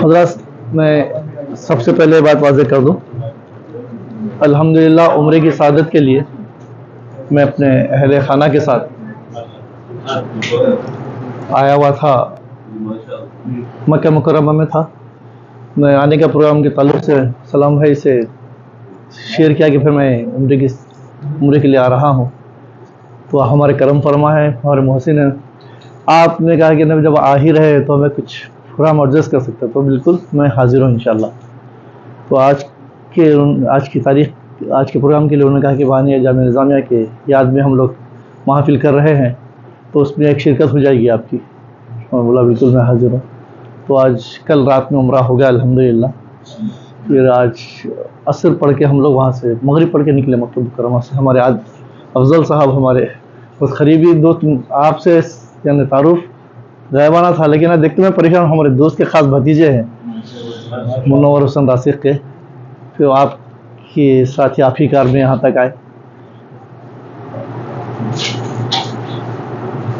حضرات میں سب سے پہلے بات واضح کر دوں، الحمدللہ عمرے کی سعادت کے لیے میں اپنے اہل خانہ کے ساتھ آیا ہوا تھا، مکہ مکرمہ میں تھا۔ میں آنے کا پروگرام کے تعلق سے سلام بھائی سے شیئر کیا کہ پھر میں عمرے کے لیے آ رہا ہوں، تو ہمارے کرم فرما ہے، ہمارے محسن ہیں۔ آپ نے کہا کہ جب آ ہی رہے تو ہمیں کچھ پروگرام ایڈجسٹ کر سکتے، تو بالکل میں حاضر ہوں انشاءاللہ۔ تو آج کی تاریخ، آج کے پروگرام کے لیے انہوں نے کہا کہ بانی جامعہ نظامیہ کے یاد میں ہم لوگ محافل کر رہے ہیں، تو اس میں ایک شرکت ہو جائے گی آپ کی۔ میں بولا بالکل میں حاضر ہوں۔ تو آج کل رات میں عمرہ ہو گیا الحمدللہ، پھر آج عصر پڑھ کے ہم لوگ وہاں سے مغرب پڑھ کے نکلے مکہ مکرمہ سے۔ ہمارے آج افضل صاحب ہمارے بہت قریبی دوست، آپ سے یعنی تعارف غائبانہ تھا، لیکن دیکھتے میں پریشان، ہمارے دوست کے خاص بھتیجے ہیں منور حسن راسخ کے، پھر آپ کے ساتھ ہی آپ ہی کار میں یہاں تک آئے۔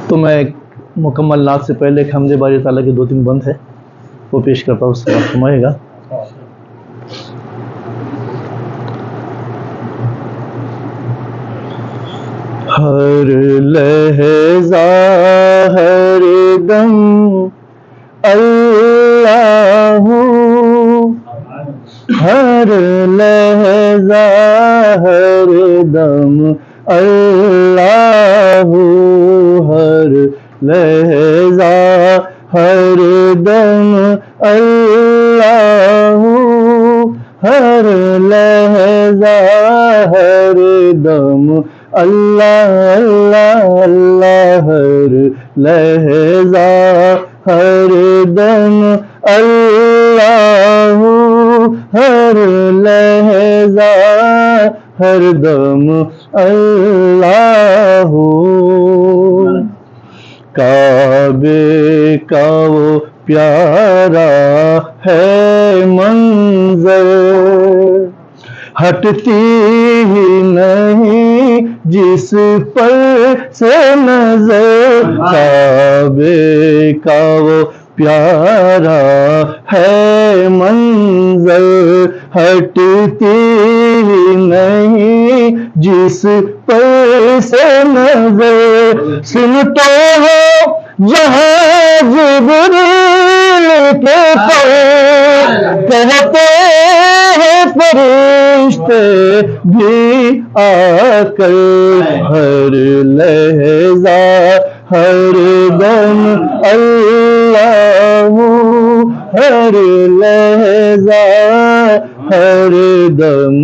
تو میں مکمل نعت سے پہلے ایک حمد باری تعالیٰ کے 2-3 بند ہے وہ پیش کرتا ہوں، اس سے آپ سمجھے گا۔ ہر لحظہ ہر دم اللہ، ہر لحظہ ہر دم اللہ، ہر لحظہ ہر دم اللہ، ہر لحظہ ہر دم اللہ اللہ اللہ، ہر لحظہ ہر دم اللہ، ہر لحظہ ہر دم اللہ۔ کعبے کا وہ پیارا ہے منظر، ہٹتی ہی نہیں جس پر سے نظر، کعبے کا وہ پیارا ہے منظر، ہٹتی ہی نہیں جس پر سے نظر، سنتے ہو جہاں جبریل کے پر کہتے ہیں فرشتے بھی آ کر، ہر لحظہ ہر دم اللہ، ہر لحظہ ہر دم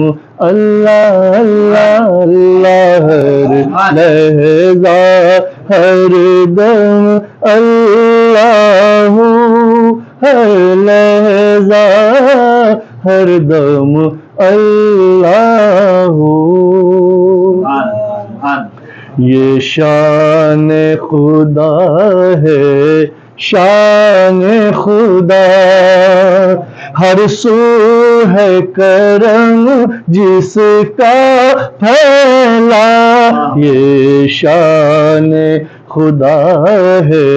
اللہ اللہ اللہ، ہر لحظہ ہر دم اللہ، ہر لحظہ ہر دم اللہ۔ یہ شان خدا ہے، شان خدا، ہر سو ہے کرم جس کا پھیلا، یہ شان خدا ہے،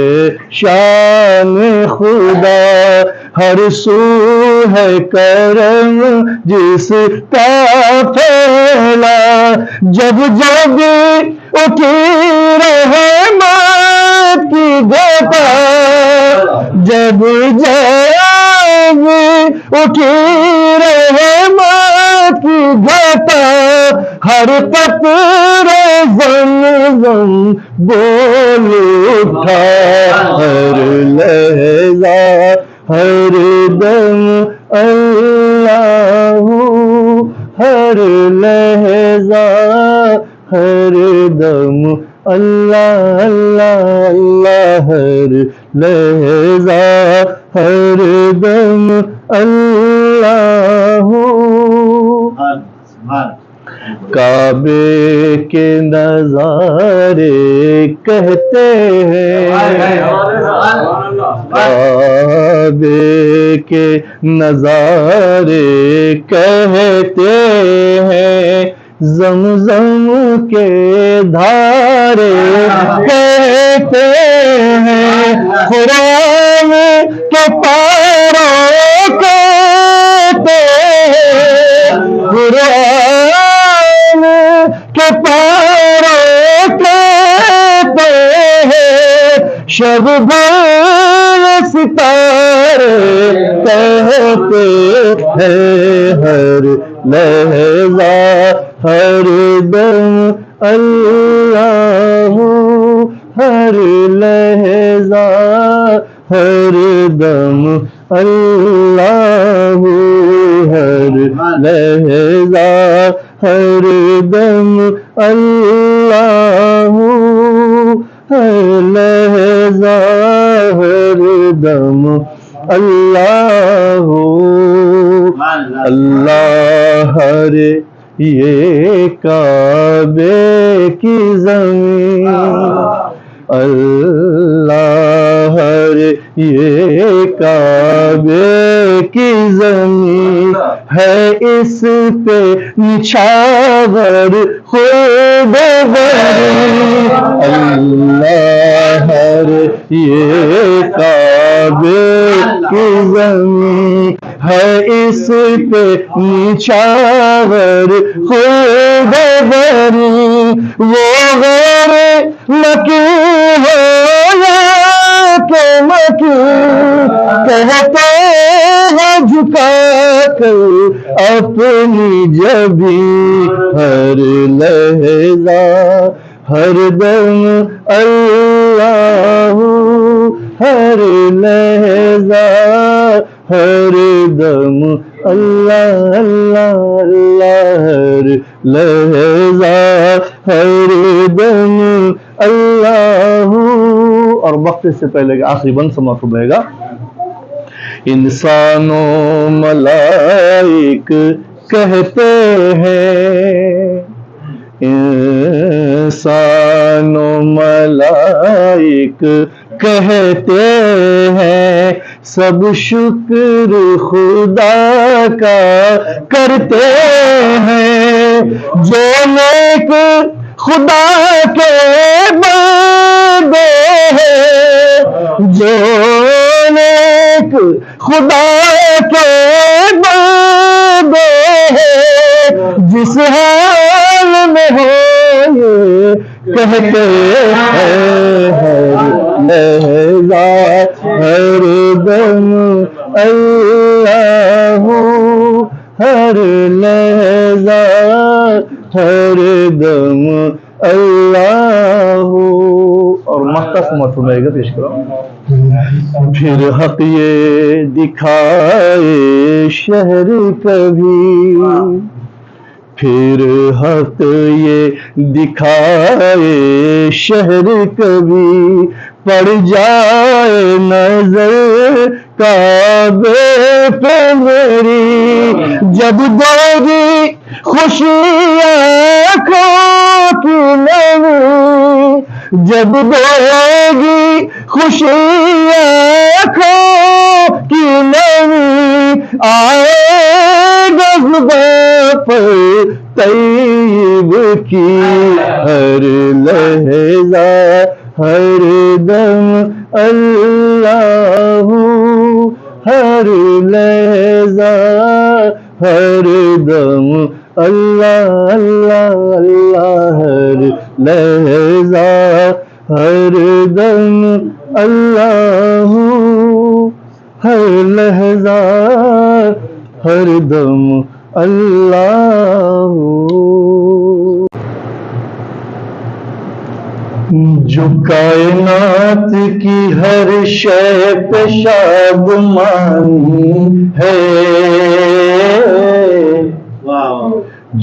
شان خدا، ہر سو ہے کرم جس کا پھیلا، جب جب اٹھی رحمت کی گھٹا، جب جب اٹھی رحمت کی گھٹا، ہر قطرے زمزم بول اٹھا، ہر لحظہ ہر دم اللہ، ہر لحظہ ہر دم اللہ اللہ اللہ، ہر لحظہ ہر دم اللہ۔ کعبے کے نظارے کہتے ہیں، کعبے کے نظارے کہتے ہیں، زمزم کے دھارے کہتے ہیں، قرآن کے پاروں شب بھر ستارے کہتے ہیں ہر لحظہ ہر دم اللہ، ہر لحظہ ہر دم اللہ، ہر لحظہ ہر دم اللہ، ہر لحظہ ہر دم اللہ، اللہ ہر یہ کعبے کی زمین، اللہ ہر یہ کعبے کی زمین ہے، اس پہ نچھاور خود بری، اللہ ہر یہ کعبے کی زمین ہے، اس پہ نچھاور خود بری، وہ غیر مکی ہو یا کہ مکی کہتے ہیں جھکا کر اپنی جبیں، ہر لحظہ ہر دم اللہ، ہر لحظہ ہر دم اللہ، اللہ اللہ، ہر لحظہ ہر دم اللہ۔ اور وقت سے پہلے آخری بند سماعت ہو جائے گا۔ انسان و ملائک کہتے ہیں، انسان و ملائک کہتے ہیں، سب شکر خدا کا کرتے ہیں، جو نیک خدا کے بندے ہیں، جو نیک خدا کے بندے ہیں، جس حال میں ہو یہ کہتے ہیں، ہر لحظہ ہر دم اللہ، ہر لحظہ ہر دم اللہ۔ اور مختصر مطلب گا پیش کرو۔ پھر حق یہ دکھائے شہر کبھی، پھر حق یہ دکھائے شہر کبھی، پڑ جائے نظر کعبے پہ میری، جب دے گی خوشیاں آنکھوں کی نمی، جب دے گی خوشیاں آنکھوں کی نمی، آئے گا زباں پر طیب کی، ہر لحظہ ہر دم اللہ، ہر لحظہ ہر دم اللہ، اللہ اللہ، ہر لحظہ ہر دم اللہ، ہر لحظہ ہر دم اللہ۔ جو کائنات کی ہر شے پہ شادمانی ہے،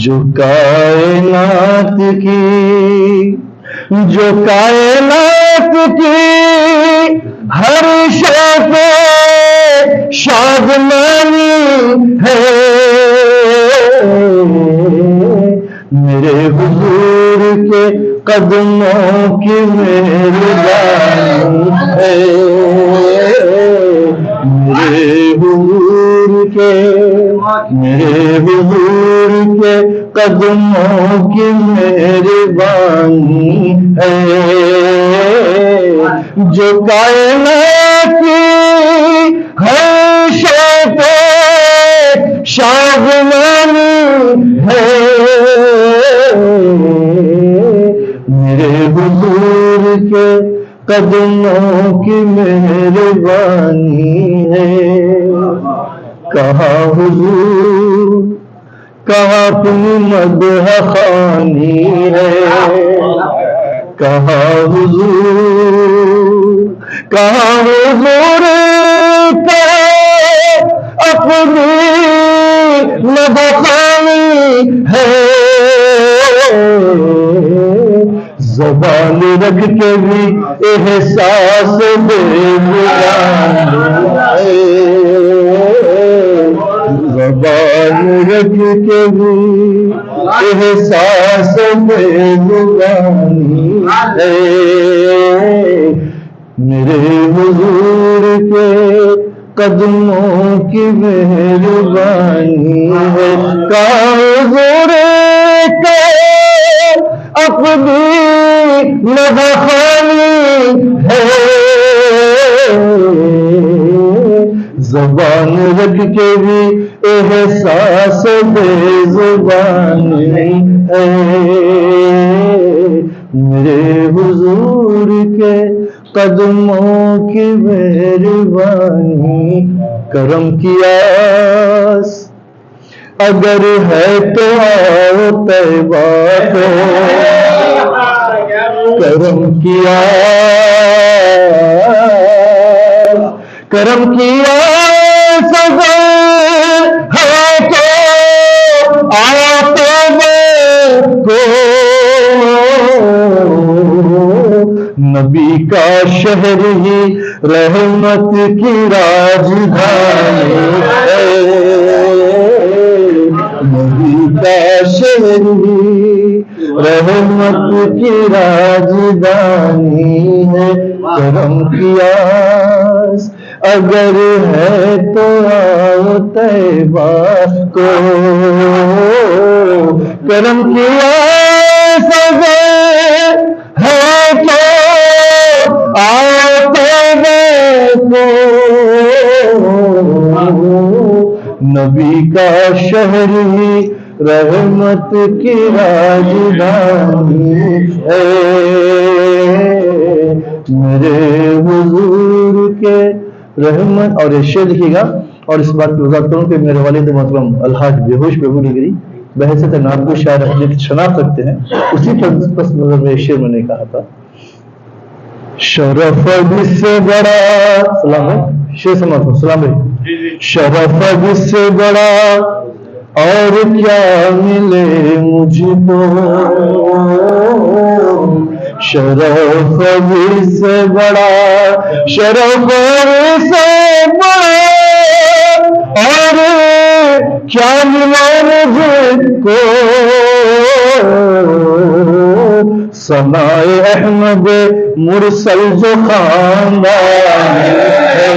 جو کائنات کی، جو کائنات کی ہر شے پہ شادمانی ہے، میرے حضور کے قدموں کی مہربانی ہے، میرے حضور کے قدموں کی مہربانی ہے، جو کائنات کی ہر شے پہ شادمانی ہے، میرے حضور کے قدموں کی مہربانی ہے. کہاں حضور کہاں اپنی مدح خوانی ہے. کہاں حضور کہاں حضور کہاں اپنی مدح خوانی ہے. زبان رکھ کے بھی احساس بے زبان ہے. زبان رکھ کے بھی احساس بے زبانی ہے. میرے حضور کے قدموں کی مہربانی ہے. حضور کا اپنی مدح خوانی ہے. زبان رکھ کے بھی احساس بے زبانی ہے. میرے حضور کے قدموں کی مہربانی. کرم کی آس اگر ہے تو آؤ طیبہ کو. کرم کی آس کرم کی آس اگر ہے تو آؤ طیبہ کو. نبی کا شہر ہی رحمت کی راجدھانی ہے. نبی کا شہر ہی رحمت کی راجدھانی ہے. کرم کی آس اگر ہے تو آؤ طیبہ کو. کرم کی آس اگر ہے تو آؤ طیبہ کو. نبی کا شہر ہی رحمت کی راجدھانی ہے. میرے حضور کے رحمت. اور یہ شعر لکھے گا اور اس بات کی وضاحت کروں کہ میرے والد محترم الحاج بیہوش محمود ڈگری بحیثیت نعتگو شاعر اپنی شناخت رکھتے ہیں. اسی پس نظر میں شعر میں نے کہا تھا شرف جس سے بڑا سلام ہے شعر سماعت ہوں. سلام ہے. شرف جس سے بڑا اور کیا ملے مجھ کو. شرف جس سے بڑا شرف سے بڑا اور کیا ملا مجھ کو. ثنائے احمد مرسل جو خاندان ہے.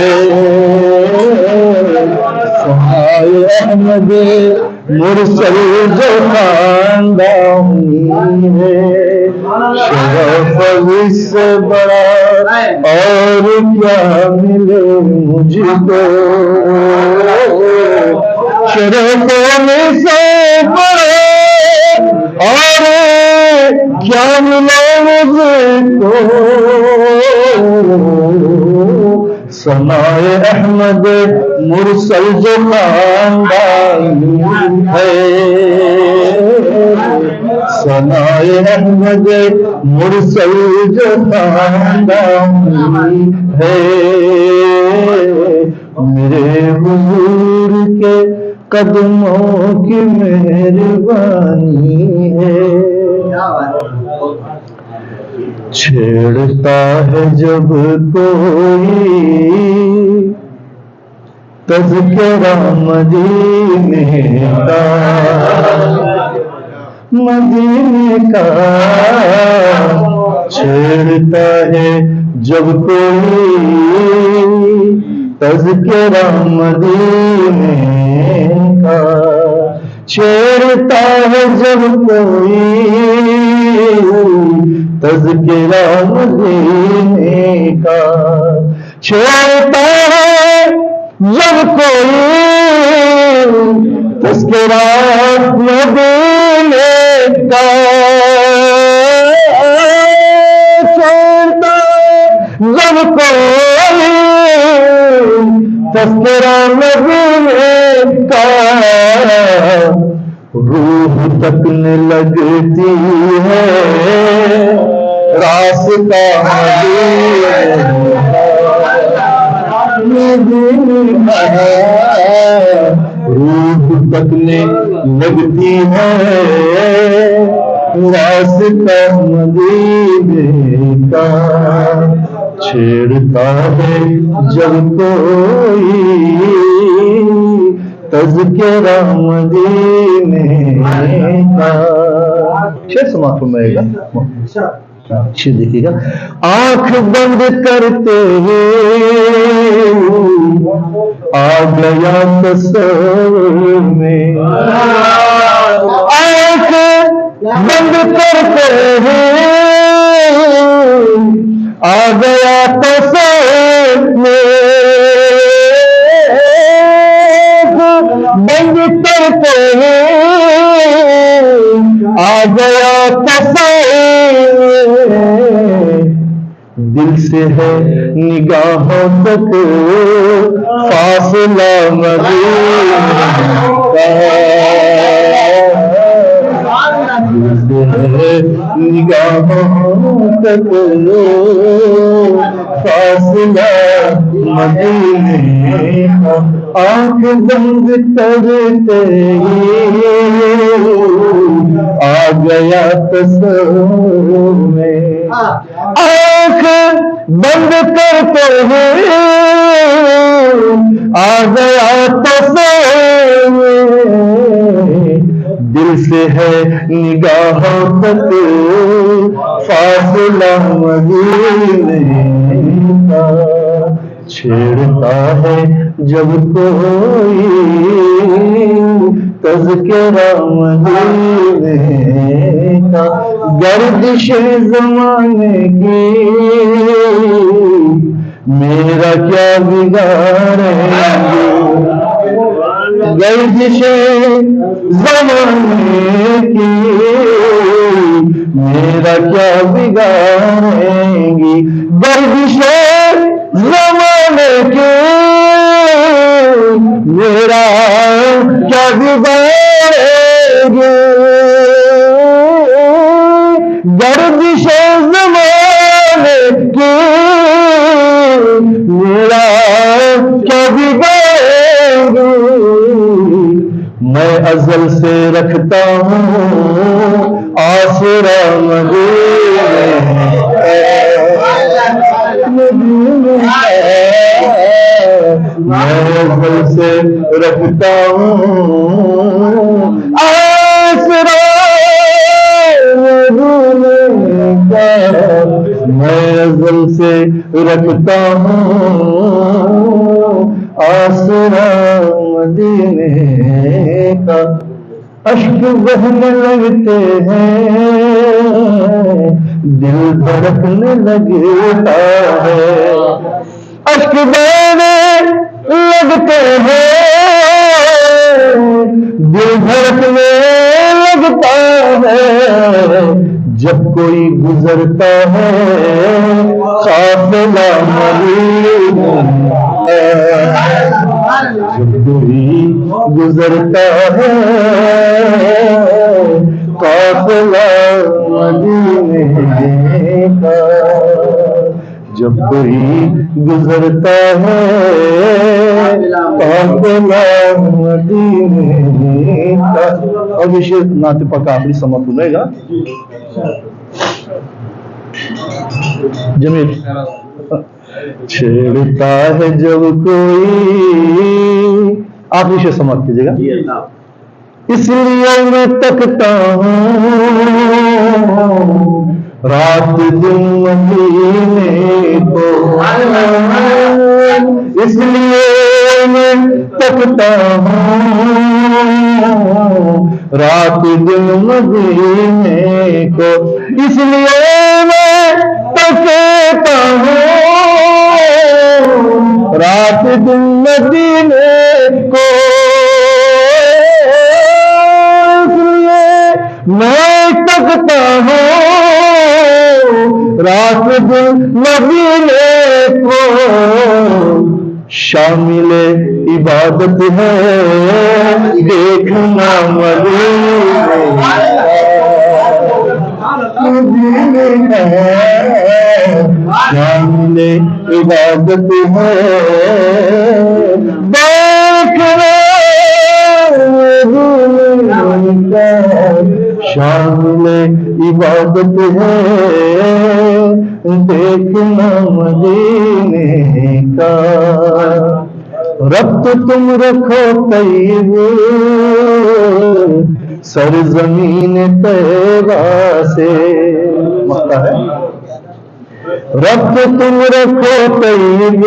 ثنائے احمد مرسل جو خاندان ہے. شرف اس سے بڑا اور کیا ملے مجھ کو. شرف سے بڑا اور کیا ملا مجھ کو. ثنائے احمد مرسل جو خاندان ہے. ثنائے احمد مرسل جو خاندان ہے. میرے حضور کے قدموں کی مہربانی ہے. چھیڑتا ہے جب کوئی تذکرہ مدینے کا چھیڑتا ہے جب کوئی تذکرہ مدینے کا. چھیڑتا ہے جب کوئی تذکرہ مدینے کا. چھیڑتا ہے جب کوئی تذکرہ مدینے کا. چھیڑتا ہے جب کوئی تذکرہ نبی کا روح تکنے لگتی ہے راستہ مدینہ روح تکنے لگتی ہے راستہ مدینے کا چھیڑتا ہے جب کوئی تذکرہ مدینے کا. شیر سماعت فرمائے گا, شیر دیکھیے گا. آنکھ بند کرتے ہی آ گیا تصور میں, آنکھ بند کرتے ہی آ گیا تصور میں, بند کرتے ہیں آ گیا تصور, دل سے ہے نگاہوں تک فاصلہ مدینہ کا, دل سے ہے نگاہوں تک فاصلہ مدینے کا. آنکھ بند کرتے آ گیا تصور میں, آنکھ بند کرتے آ گیا تصور میں, دل سے ہے نگاہوں تک فاصلہ مدینے کا, چھیڑتا ہے جب کوئی تذکرہ مدینے کا. گردش زمانے کی میرا کیا بگاڑیں گے, گردش زمانے کی میرا کیا بگاڑیں گی, گردش زمانے کی میرا کیا بگاڑے گی, گردش زمانے کی میرا کیا بگاڑے گی. میں ازل سے رکھتا ہوں آسرا مدینے میں ازل سے رکھتا ہوں آسرا مدینے کا, میں ازل سے رکھتا ہوں آسرا مدینے کا. اشک بہنے لگتے ہیں دل دھڑکنے لگتا ہے, اشک بہنے لگتے ہیں دل دھڑکنے لگتا ہے, جب کوئی گزرتا ہے قافلہ مدینے, جب کوئی گزرتا ہے قافلہ مدینے کا, جب کوئی گزرتا ہے قافلہ مدینے کا. اور یہ شعر نعت پاک آخری سماعت سنے گا. جمیل. چھیڑتا ہے جب کوئی, آخری شعر سماعت کیجیے گا. اس لیے میں تکتا ہوں رات دن مدینے کو, اس لیے میں تکتا ہوں رات دن مدینے کو, اس لیے میں تکتا ہوں رات دن مدینے کو, میں تکتا ہوں رات دن مدینے کو شامل عبادت ہے دیکھنا مدینے شامل عبادت ہے دیکھنا شامل عبادت ہے دیکھنا مدینے کا ربط تم رکھو طیب سرزمین طیبہ سے مقطع ہے ربط تم رکھو طیب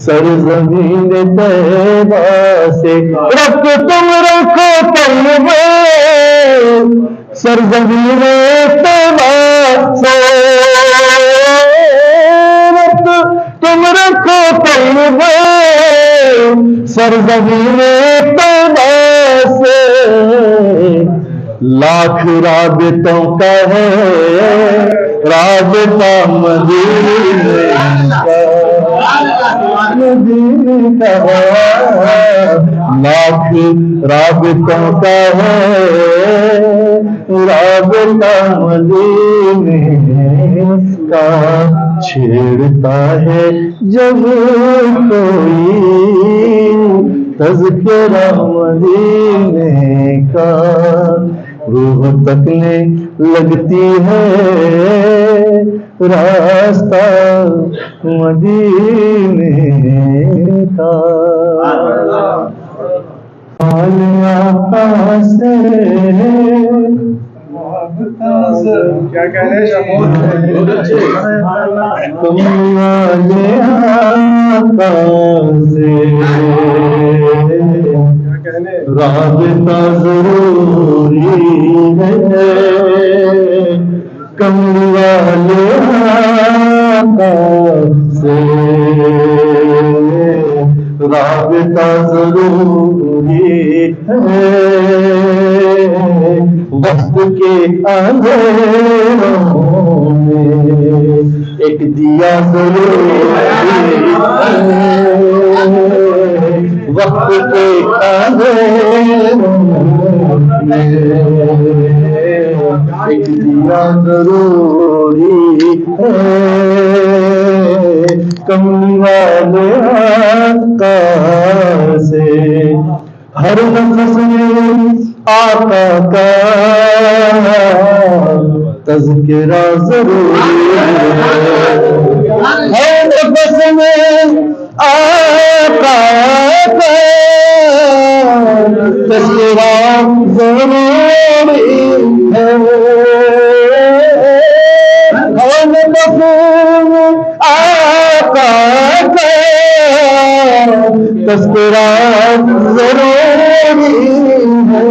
سرزمین طیبہ سے ربط تم رکھو طیب سرزمین طیبہ سے ربط تم رکھو طیب سرزمین طیبہ سے لاکھ رابطوں کا ہے رابطہ مدینے کا لاکھ رابطوں کا ہے رابطہ مدینے کا چھیڑتا ہے جب کوئی تذکرہ مدینے کا روح تکنے لگتی ہے راستہ مدینے کا کیا کہہ رہے ہیں رابطہ ضروری ہے کملی والے آقا سے رابطہ ضروری ہے وقت کے اندھیروں میں ایک دیا ضروری ہے وقت کے اندھیروں میں ایک دیا ضروری ہے کملی والے آقا سے ہر نفس میں آقا کا تذکرہ ضروری ہے ہر نفس میں آقا کا تذکرہ ضروری ہے ہر نفس میں آقا کا تذکرہ ضروری ہے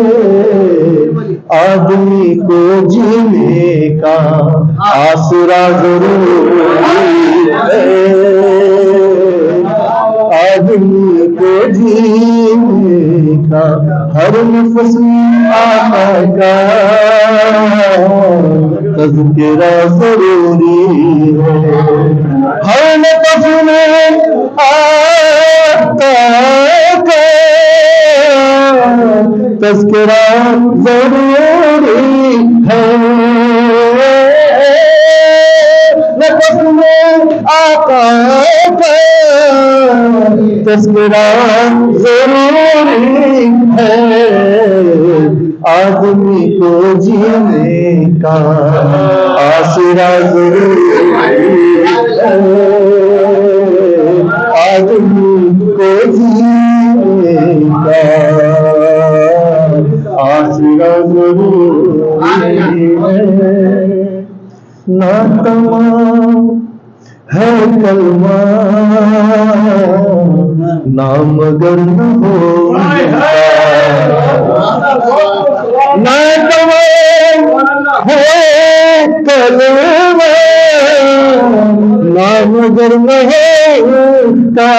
آدمی کو جینے کا آسرا ضروری ہے آدمی کو جینے کا ہر نفس آقا کا تذکرہ ضروری ہے ہر نفس میں آقا کا تذکرہ ضروری ہے نفس میں آقا کا تذکرہ ضروری ہے آدمی کو جینے کا آسرا ضروری ہے آدمی کو جینے کا آسرا ضروری ہے نہ تمام ہے کلمہ نام مگر نہ ہو نہ تمام ہے کلمہ نام مگر نہ ہوتا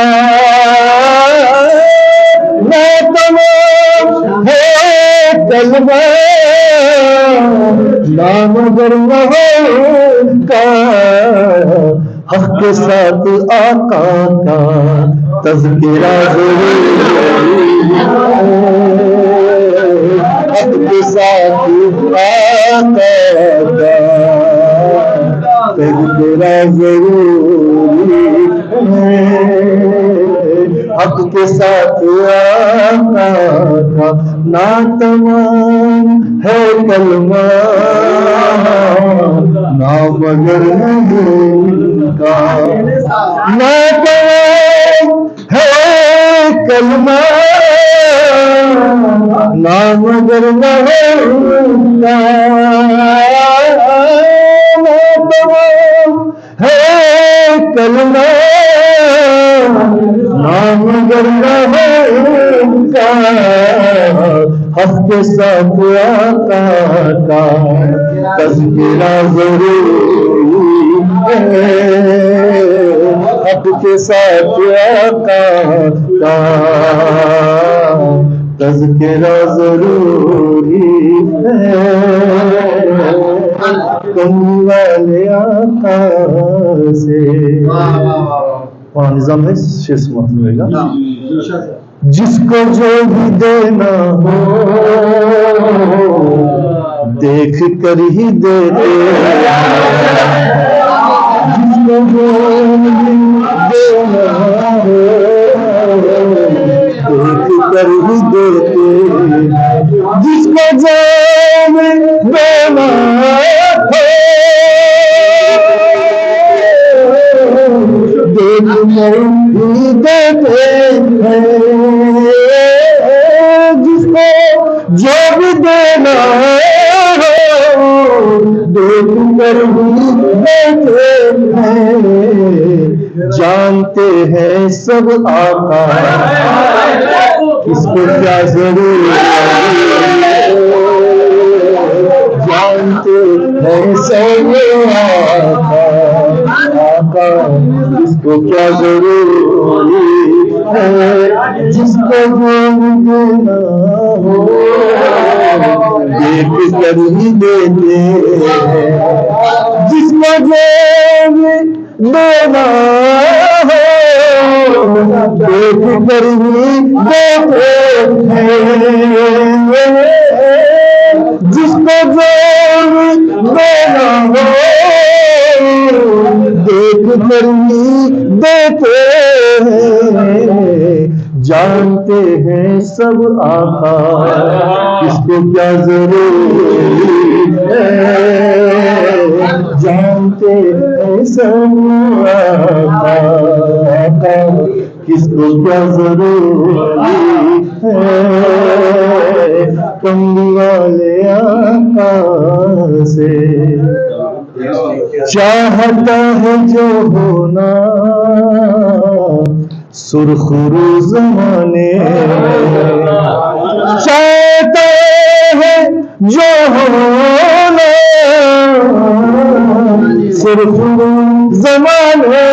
نہ تمام ہے کلمہ نام مگر نہ ہوگا حق کے ساتھ آقا کا تذکرہ ضروری ہے حق کے ساتھ آقا کا تذکرہ ضروری ہے حق کے ساتھ آقا کا ناتمام ہے کلمہ نا مگر نہیں کا ناتمام ہے کلمہ نا مگر نہیں کا ناتمام ہے کلمہ نام گرنا ہوگا حق کے ساتھ آقا کا تذکرہ ضروری ہے حق کے ساتھ آقا کا تذکرہ ضروری ہے کمی والے آقا سے نظام ہے شیش مطلب ہے گا جس کو جو بھی دینا ہو دیکھ کر ہی دیتے جس کو جو بھی دینا ہو دیکھ کر ہی دیتے جس کو جو بھی دینا ہو دیکھ کر ہی دیتے ہیں جس کو جو بھی دینا ہو دیکھ کر ہی دیتے ہیں جانتے ہیں سب آقا کس کو کیا ضرورت ہے جانتے ہیں سب آقا جس کو کیا ضروری ہے جس کو جو دینا ہو دیکھ کر ہی دیتے ہیں جس کو جو دینا ہو دیکھ کر ہی دیتے ہیں جس کو جو دینا ہو دیکھ کر ہی دیتے ہیں جانتے ہیں سب آقا کس کو کیا ضروری ہے جانتے ہیں سب آقا کس کو کیا ضروری ہے کملی والے آقا سے چاہتا ہے جو ہونا سرخ رو زمانے چاہتا ہے جو ہونا سرخ رو زمانے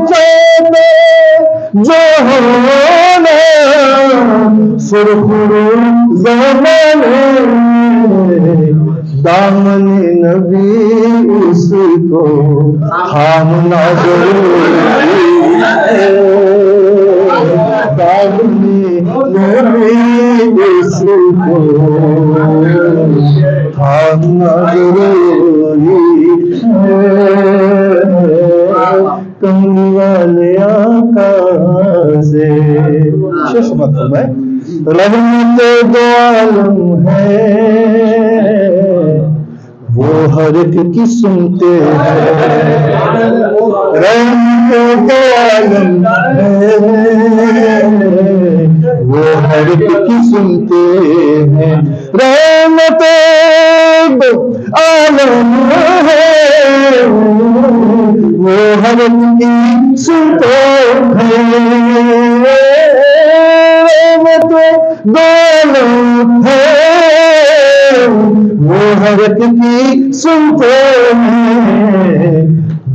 چاہتا جو ہونا سرخ رو زمانے دامن نبی اس کو تھامنا ضروری ہے دامن نبی اس کو تھامنا ضروری ہے کملی والے آقا سے شیش مطلب ہے رحمت دو عالم ہے وہ ہر ایک کی سنتے ہیں رحمت دو عالم ہے وہ ہر ایک کی سنتے ہیں رحمت دو عالم ہے وہ ہر ایک کی سنتے ہیں رحمت دو عالم ہے وہ ہر ایک کی سنتے ہیں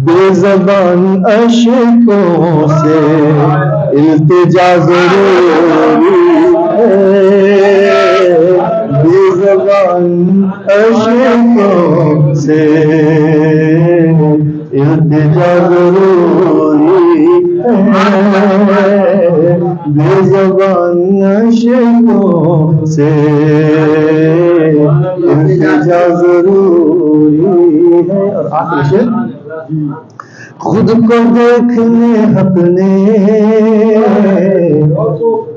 بے زبان عشقوں سے التجا ضروری ہے بے زبان عشقوں سے التجا ضروری ہے، بے زبان عشقوں سے التجا ضروری ہے۔ اور آخری شعر، خود کو دیکھنے حق نے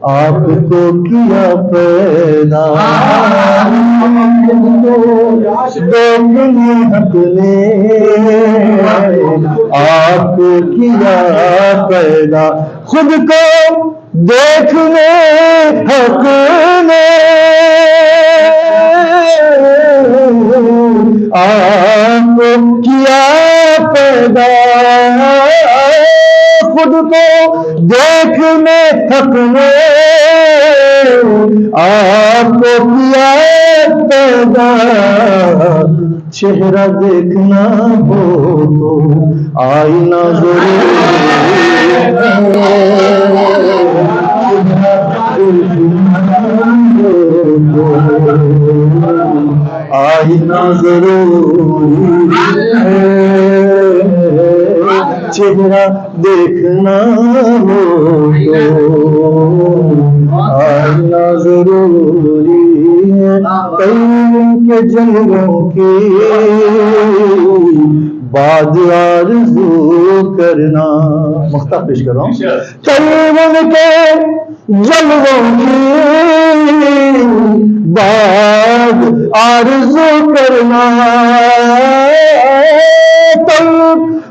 آپ کو کیا پیدا، دیکھنے حق نے آپ کو کیا پیدا، خود کو دیکھنے حق نے آپ کو کیا پیدا، خود کو دیکھنے حق نے آپ کو کیا پیدا، چہرہ دیکھنا ہو تو آئینہ ضرور آئینہ ضروری ہے، چہرہ دیکھنا ہو تو آئینہ ضروری ہے، کئی کے جنگوں کی بعد آرزو کرنا، مختہ پیش کر رہا ہوں، کئی کے جنگوں کی بعد آرزو کرنا،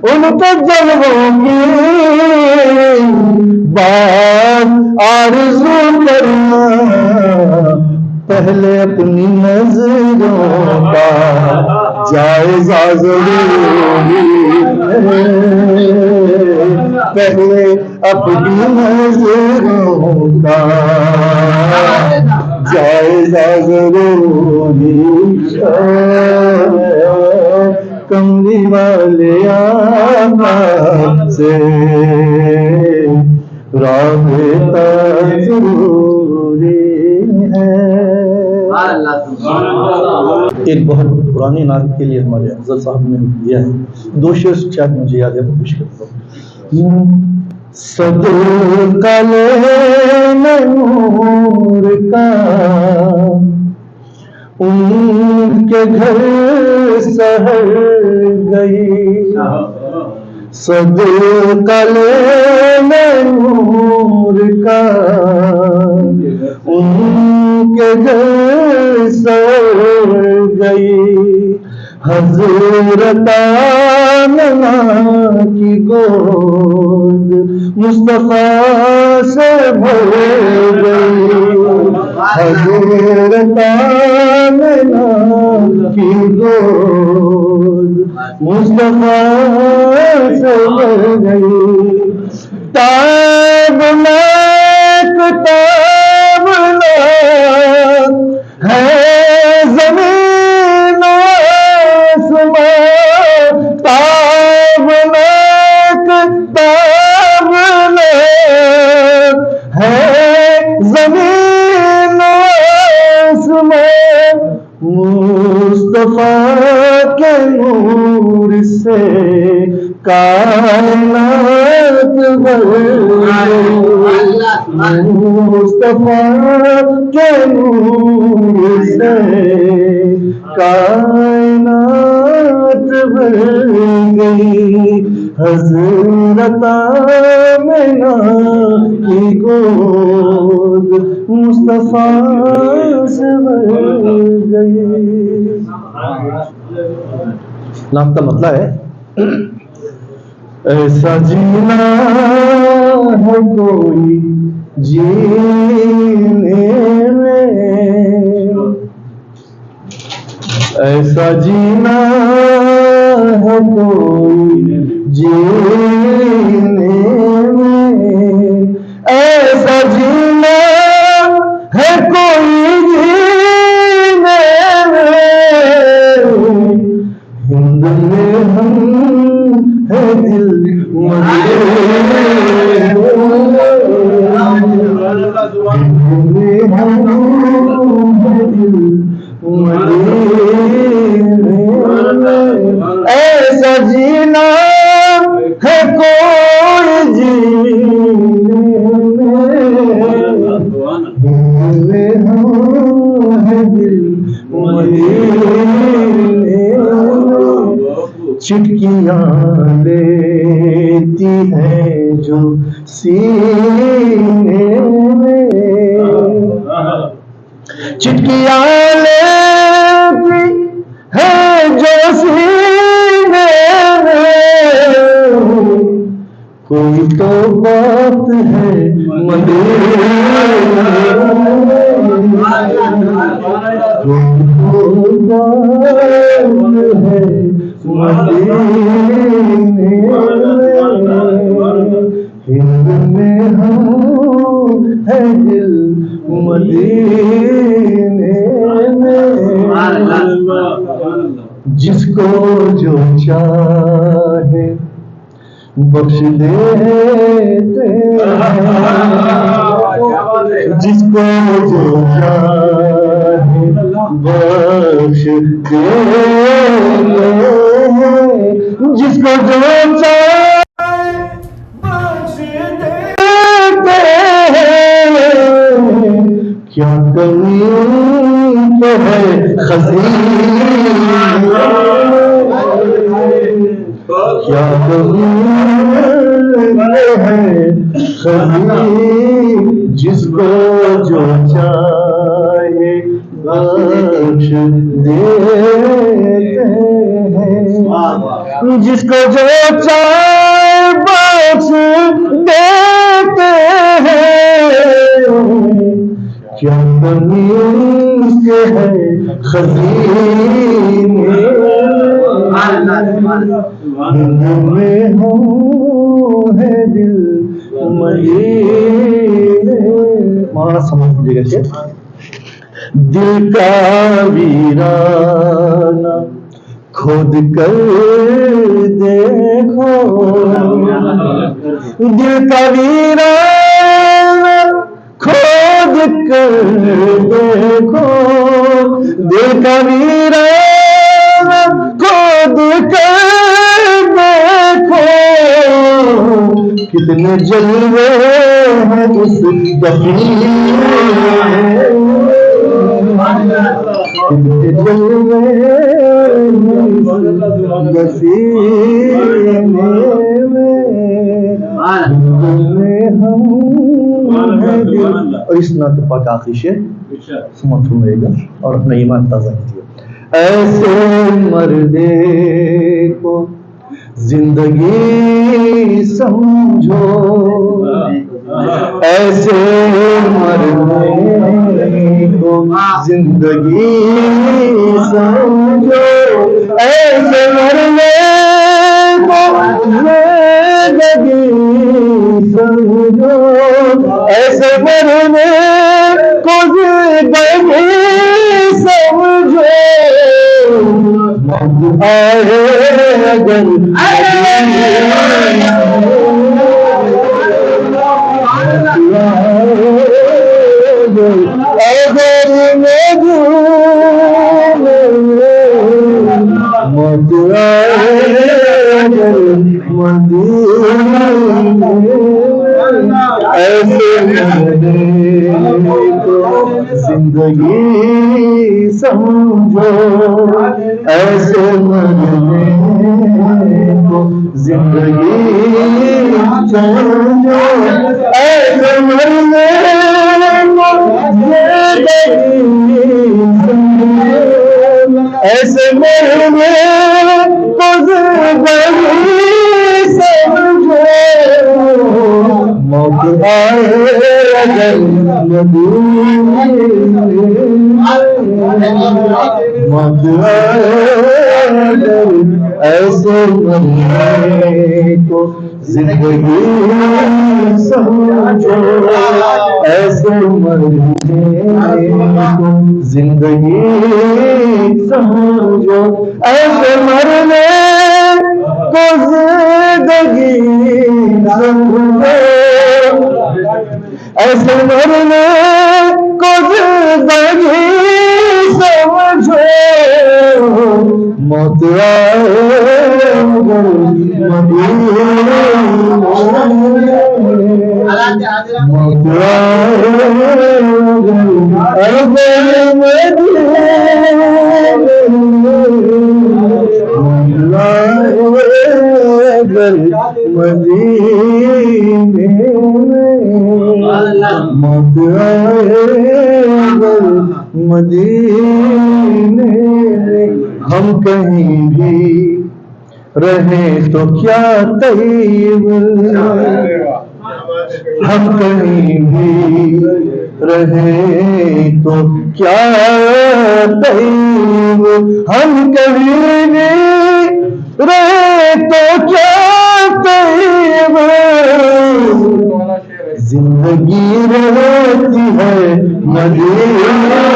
ان کے جلووں کی بعد آرزو کرنا، پہلے اپنی نظروں کا جائزہ ضروری ہے، پہلے اپنی نظروں کا جائزہ ضروری ہے، کملی والے آقا سے رابطہ ضروری ہے۔ ایک بہت پرانی نعت کے لیے ہمارے افضل صاحب نے دیا ہے، دو شعر شاید مجھے یاد ہے، وہ پیش کرتا ہوں۔ صدر کا نور کا ان کے گھر سہر گئی، صدر کا نور کا ان کے گھر سہر گئی، حضرت آمنہ کی گود مصطفیٰ سے بھر گئی، حضرت آمنہ کی گود مصطفیٰ سے بھر گئی، تابناک تابناک ہے زمین آسمان، تابناک تابناک ہے زمین آسمان، مصطفیٰ کے نور سے کائنات بھر گئی، مصطفیٰ کے نور سے کائنات بھر گئی، حضرت آمنہ کی گود مصطفیٰ سے بھر گئی۔ نام کا مطلب ہے ایسا جینا ہے کوئی جینے میں، ایسا جینا ہے کوئی جینے میں، ایسا جینا ہے کوئی جینے میں، ہند میں ہم ہے دل مدینے میں ایسا جینا ہے کوئی جینے ہے دل مدینے چٹکیاں لیتی ہیں جو سینے میں چٹکیاں لیتی ہیں جو سینے میں کوئی تو بات ہے مدینے کوئی تو بات ہے مدینے ہند میں ہم ہے دل مدینے میں جس کو جو چاہے بخش دیتے ہیں جس کو جو چاہے بخش دیتے ہیں جس کو جو چاہے بخش دیتے ہیں کیا کمی تو ہے خزینے کیا کمی ہے خزینے جس کو جو چاہے بخش دیتے ہیں جس کو جو چاہے بخش دیتے ہیں کیا کمی سے ہے خزینے ہند میں ہوں ہے دل مدینے مانا سمجھ لیجیے گا کہ دل کا ویرانہ کھود کر دیکھو دل کا ویرانہ کھود کر دیکھو دل کا ویرانہ کھود کر دیکھو کتنے جلوے ہیں اس دفینے کتنے جلوے دفینے میں ہم اور اس نعت پاک آخری شعر سمجھ فرمائے گا اور اپنا ایمان تازہ کیجیے ایسے مردے کو زندگی سمجھو ایسے مردے کو زندگی سمجھو ایسے مردے کو زندگی سمجھو ایسے مرنے کو زندگی سمجھو آئے اگر مت ایسے زندگی سمجھو ایسے مرنے کو زندگی سمجھو ایسے مرنے کو زندگی سمجھو ایسے مرنے کو زندگی سمجھو موت آئے اگر موت آئے اگر ایسے مرنے کو زندگی سمجھو ایسے مرنے کو زندگی سمجھو ایسے مرنے کو زندگی سمجھو ایسے مرنے کو زندگی سمجھو مدینے میں ہم کہیں بھی رہیں تو کیا طیب، ہم کہیں بھی رہیں تو کیا طیب، ہم کہیں بھی رہیں تو کیا طیب، زندگی رہتی ہے مدینے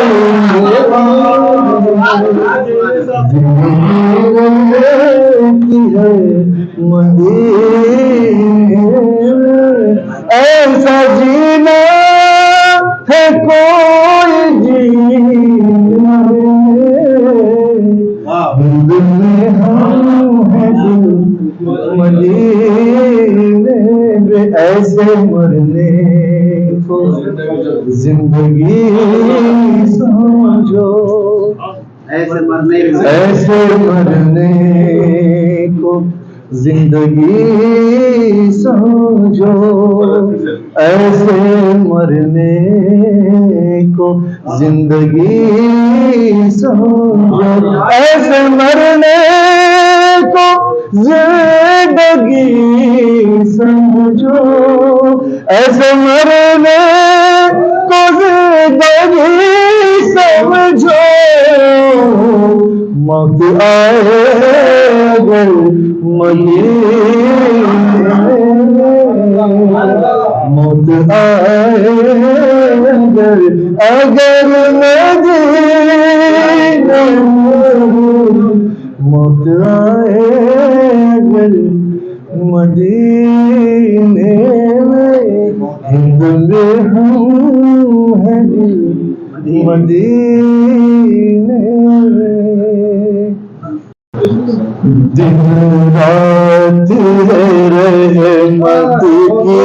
ایسا جینا ہے کوئی جینا دل میں ہم ہیں مدینے میں، ایسے مرنے کو زندگی سمجھو، ایسے مرنے کو زندگی سمجھو، ایسے مرنے کو زندگی سمجھو، ایسے مرنے کو زندگی سمجھو، ایسے مرنے کو زندگی سمجھو، موت آئے اگر مدینے، موت آئے اگر مدینے، موت آئے اگر مدینے میں، ہند میں ہم ہیں مدینے میں، دن رات ہے رحمت کی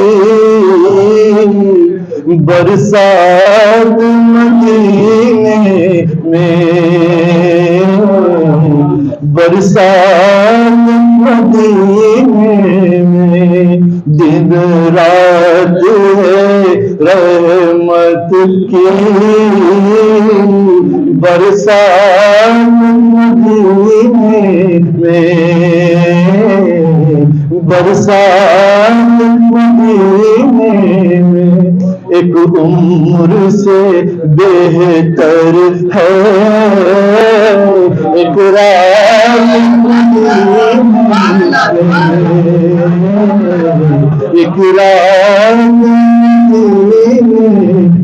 برسات مدینے میں، برسات مدینے میں، دن رات ہے رحمت کی برسات مدینے میں، برسات مدینے میں، ایک عمر سے بہتر ہے ایک رات مدینے میں، ایک رات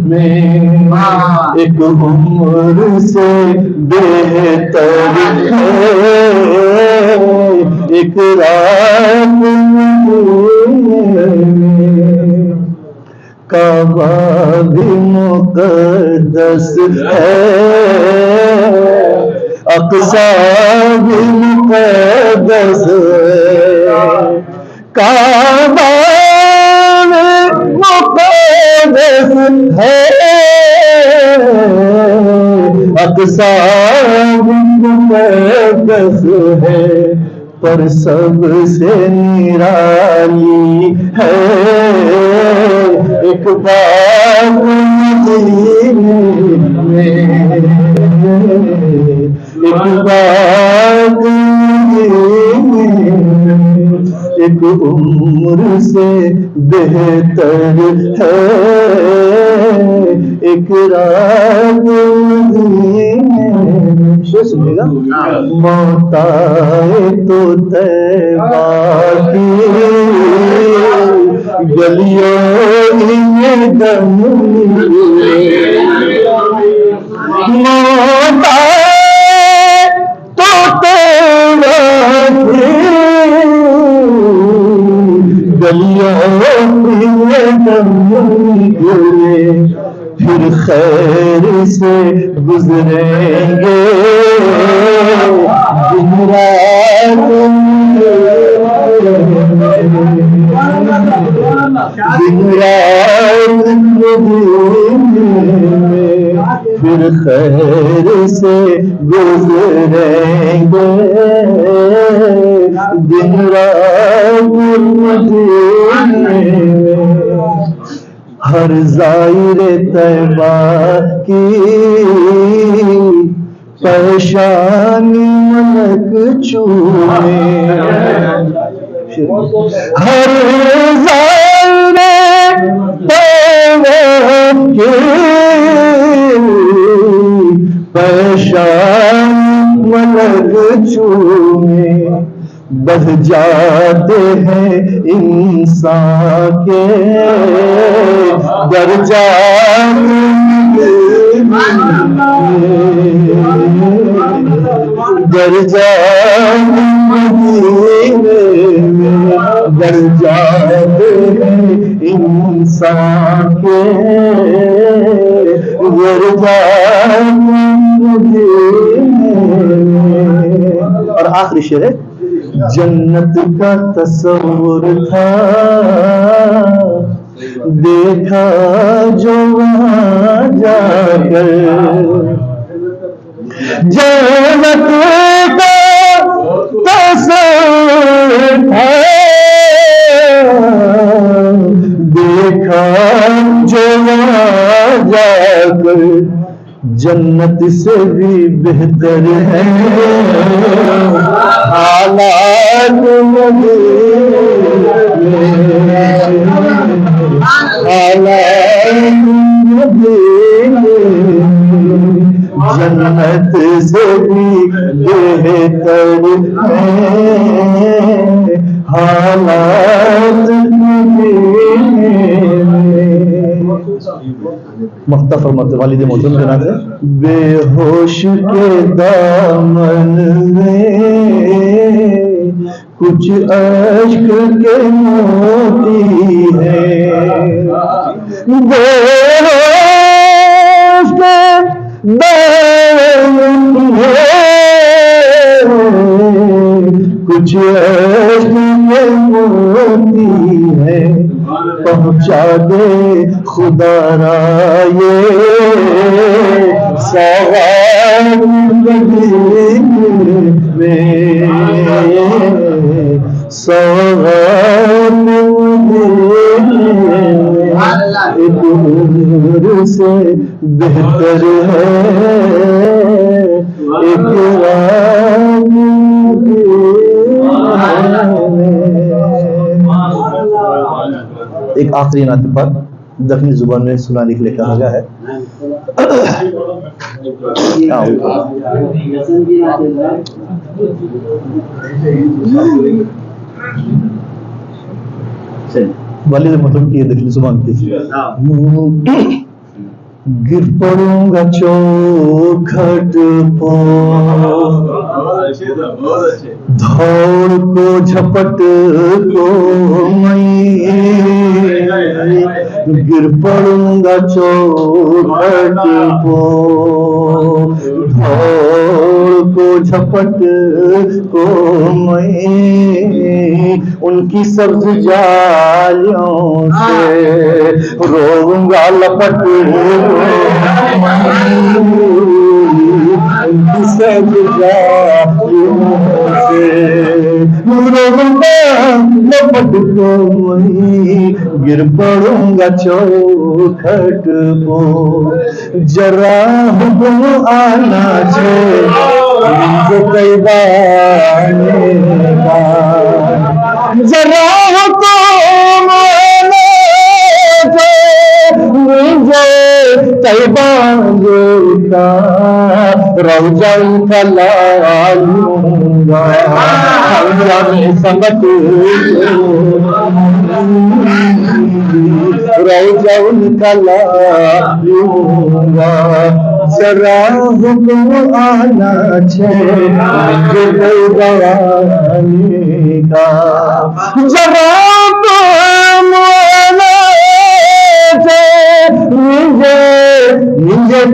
میں، ایک عمر سے بہتر ہے ایک رات میں، کعبہ بھی مقدس ہے اقصی بھی مقدس ہے، کعبہ مقدس ہے اقصی مقدس ہے، پر سب سے نرالی ہے ایک بات مدینے میں، ایک بات مدینے میں، ایک عمر سے بہتر ہے ایک رات مدینے میں، سنیے گا، موت آئے تو طیبہ کی گلیوں میں دم ملے، موت آئے تو طیبہ کی گلیوں میں دم ملے، پھر خیر سے گزریں گے دن رات دن رات پھر خیر سے گزریں گے دن رات ہر زائر طیبہ کی پریشانی ملک چومے ہر زائر طیبہ کی پریشانی ملک چومے بڑھ جاتے ہیں انسان کے درجات درجات بڑھ جاتے ہیں انسان کے درجات اور آخری شعر ہے جنت کا تصور تھا دیکھا جو وہاں جا کر جنت کا تصور تھا دیکھا جو وہاں جا کر جنت سے بھی بہتر ہے حالات جنت سے بھی بہتر ہے حالات مختہ فرماتے والد محترم جناب ہے بے ہوش کے دامن میں کچھ عشق کے موتی ہے بے ہوش کے دامن میں کچھ عشق کے موتی ہے پہنچا دے خدا را یہ سوغات میں سوغات ایک عمر سے بہتر ہے ایک ایک آخری نعت پر دکنی زبان میں سنانے کے لیے کہا گیا ہے والد محترم کی دکنی زبان کی گر پڑوں گا چوکھٹ دھوڑ کو جھپٹ کو گر پڑوں گا چوکھٹ دھوڑ کو جھپٹ کو ان کی سبز جالیوں سے رووں گا لپٹ ان کی سبز جالیوں سے رووں گا لپٹ کو گر پڑوں گا چوکھٹ کو جرا حکم آنا چھے کئی بار جرا حکم آنا چھے طیبہ کا روضہ کھلا لوں گا سمت روضہ کھلا لوں گا ذرا حکم آنا چھے گوانی کا ذرا حکم آنا چھے